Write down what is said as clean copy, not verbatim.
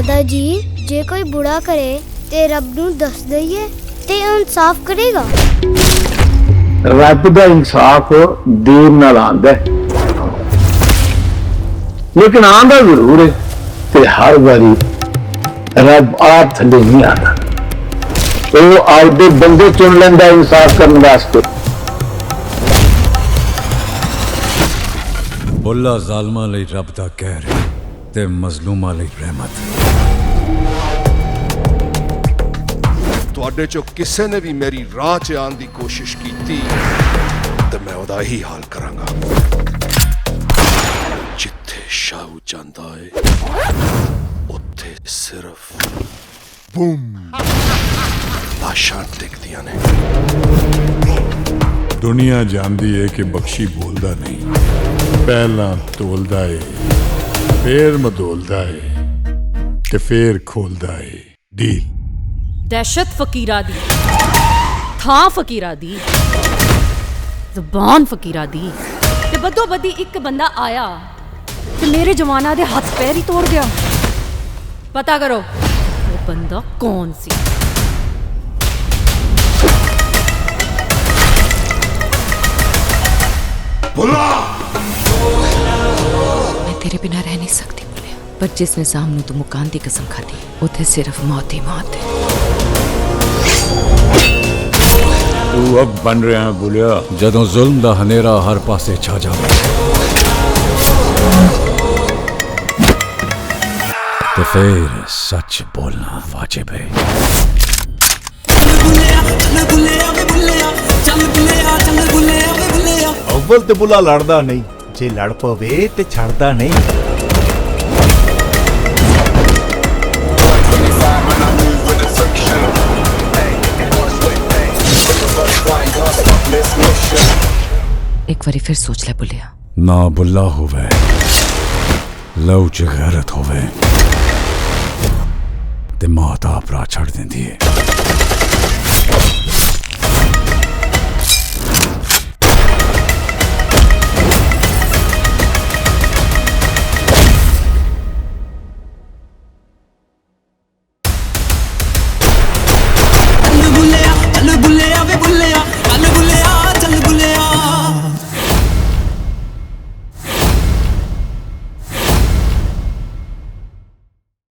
दादाजी जे कोई बुरा करे ते रब नू दस दईए ते इंसाफ करेगा। रब दा इंसाफ देर नाल आंदा है, लेकिन आंदा जरूर है ते हर बारी रब आप थले नहीं आता। वो आपदे बंदे चुन लेंदा इंसाफ करने वास्ते। बुल्ला जालमा लई रब दा कहर है ते मजलूमा लई रहमत। तुहाडे चो किसे ने भी मेरी राह च आने की कोशिश की तो मैं उदा ही हाल करांगा। जिथे शाहू जांदा है उत्थे सिर्फ बूम लाशां टिकदियां ने। दुनिया जानदी है कि बख्शी बोलदा नहीं, पहला तोलदा है, फिर मदोलदा है ते फिर खोलदा है डील। दहशत फकीरा दी, थां फकीरा दी, ज़बान फकीरा दी। ते बदो बदी एक बंदा आया ते मेरे जवाना दे हाथ पैर ही तोड़ गया। पता करो वो बंदा कौन सी। बुला मैं तेरे बिना रह नहीं सकती बोलिया, पर जिस निजाम नू तू मुकान दी कसम खाती उथे सिर्फ मौत ही मौत है। तू अब बन रहा है बोलिया, जदों जुल्म दा हनेरा हर पासे छा जावे ते फिर सच बोलना वाजिब है। अव्वल ते बुला लड़दा नहीं, जे लड़ पवे ते छड़दा नहीं। एक बारी फिर सोच ले बुलिया। ना बुल्ला होवे लहू च गैरत होवे ते मौत आप राह छड़ देंदी है।